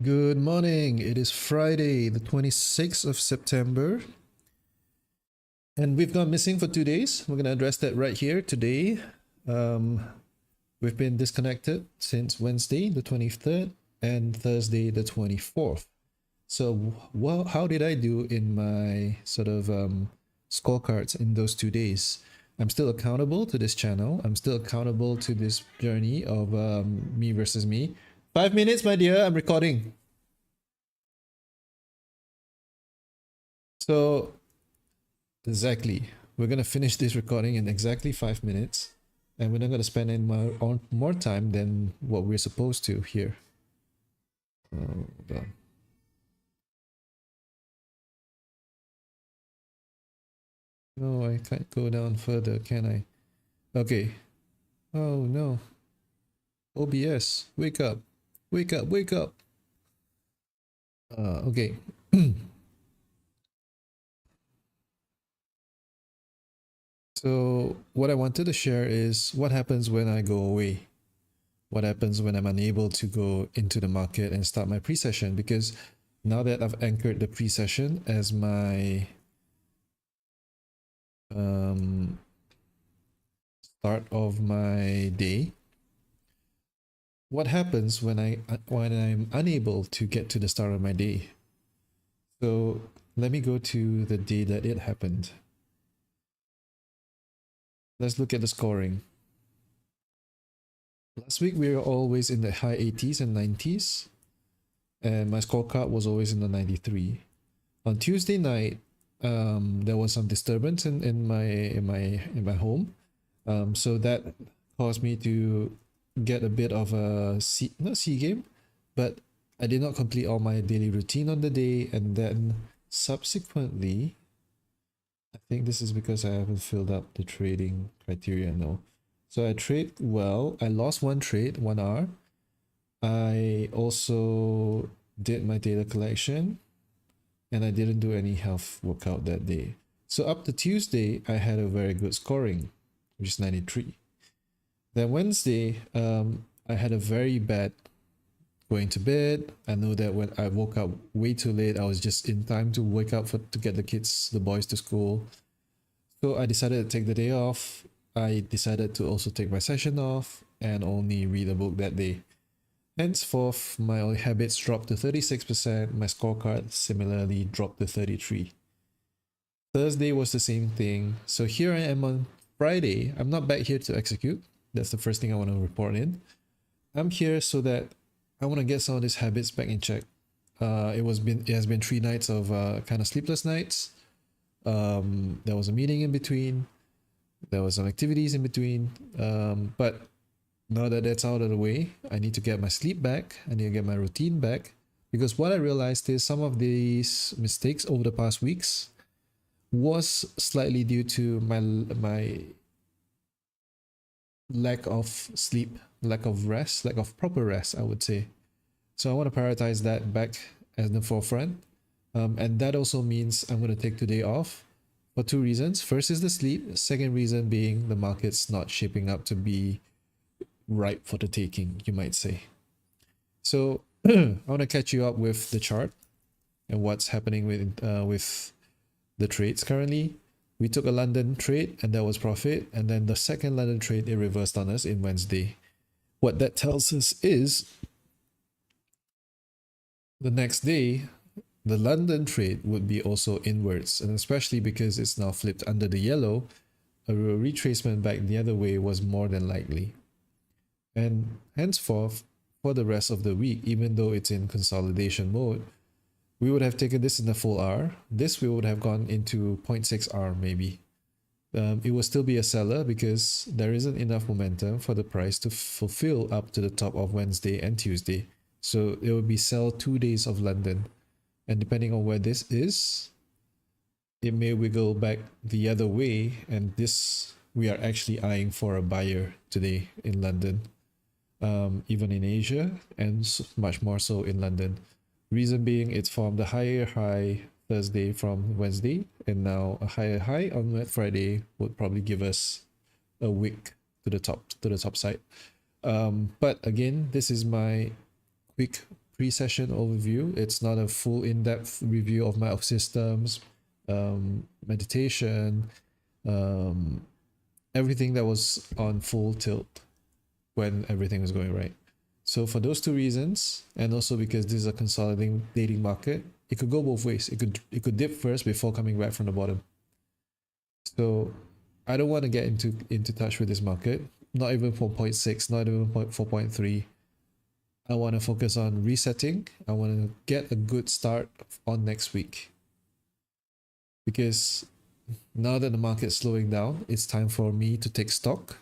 Good morning. It is Friday, the 26th of September. And we've gone missing for 2 days. We're going to address that right here today. We've been disconnected since Wednesday, the 23rd, and Thursday, the 24th. So, how did I do in my sort of scorecards in those 2 days? I'm still accountable to this channel. I'm still accountable to this journey of me versus me. 5 minutes, my dear. I'm recording. So, exactly. We're going to finish this recording in exactly 5 minutes. And we're not going to spend any more time than what we're supposed to here. Hold on. No, I can't go down further, can I? Okay. Oh, no. OBS, wake up. Wake up, wake up. Okay. So what I wanted to share is what happens when I go away. What happens when I'm unable to go into the market and start my pre-session, because now that I've anchored the pre-session as my start of my day, what happens when I'm unable to get to the start of my day? So let me go to the day that it happened. Let's look at the scoring. Last week we were always in the high 80s and 90s, and my scorecard was always in the 93. On Tuesday night, there was some disturbance in my home, so that caused me to get a bit of a not C game, but I did not complete all my daily routine on the day, and then subsequently, I think this is because I haven't filled up the trading criteria now. So I trade well. I lost one trade, 1 hour. I also did my data collection, and I didn't do any health workout that day. So up to Tuesday, I had a very good scoring, which is 93. Then Wednesday, I had a very bad going to bed. I know that when I woke up way too late, I was just in time to wake up to get the boys to school. So I decided to take the day off. I decided to also take my session off and only read a book that day. Henceforth, my habits dropped to 36%. My scorecard similarly dropped to 33. Thursday was the same thing. So here I am on Friday. I'm not back here to execute. That's the first thing I want to report in. I'm here so that I want to get some of these habits back in check. It has been 3 nights of kind of sleepless nights. There was a meeting in between. There was some activities in between. But now that that's out of the way, I need to get my sleep back. I need to get my routine back. Because what I realized is some of these mistakes over the past weeks was slightly due to my lack of sleep, lack of rest, lack of proper rest, I would say. So I want to prioritize that back at the forefront. And that also means I'm going to take today off for 2 reasons. First is the sleep. Second reason being the market's not shaping up to be ripe for the taking, you might say. So I want to catch you up with the chart and what's happening with the trades currently. We took a London trade and that was profit, and then the second London trade, it reversed on us in Wednesday. What that tells us is the next day, the London trade would be also inwards, and especially because it's now flipped under the yellow, a retracement back the other way was more than likely. And henceforth, for the rest of the week, even though it's in consolidation mode, we would have taken this in the full R. This we would have gone into 0.6 R maybe. It will still be a seller because there isn't enough momentum for the price to fulfill up to the top of Wednesday and Tuesday. So it will be sell 2 days of London. And depending on where this is, it may wiggle back the other way. And this, we are actually eyeing for a buyer today in London, even in Asia, and much more so in London. Reason being, it's formed a higher high Thursday from Wednesday, and now a higher high on Friday would probably give us a wick to the top side. But again, this is my quick pre-session overview. It's not a full in-depth review of my systems, meditation, everything that was on full tilt when everything was going right. So for those two reasons, and also because this is a consolidating market, it could go both ways. It could dip first before coming back from the bottom. So I don't want to get into touch with this market. Not even 4.6, not even 4.3. I want to focus on resetting. I want to get a good start on next week. Because now that the market's slowing down, it's time for me to take stock.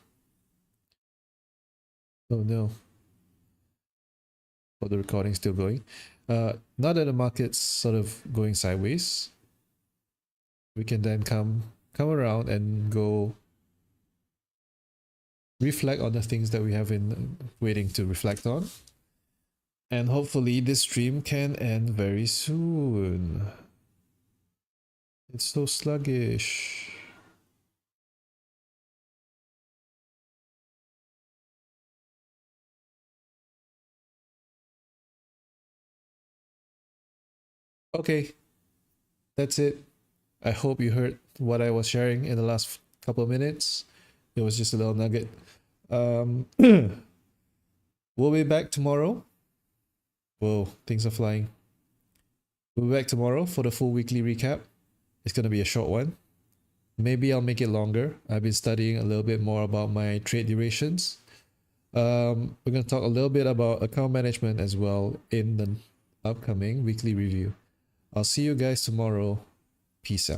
Oh no. Oh, the recording's still going. Now that the market's sort of going sideways, we can then come around and go reflect on the things that we have been waiting to reflect on. And hopefully this stream can end very soon. It's so sluggish. Okay, that's it. I hope you heard what I was sharing in the last couple of minutes. It was just a little nugget. We'll be back tomorrow. Whoa, things are flying. We'll be back tomorrow for the full weekly recap. It's going to be a short one. Maybe I'll make it longer. I've been studying a little bit more about my trade durations. We're going to talk a little bit about account management as well in the upcoming weekly review. I'll see you guys tomorrow. Peace out.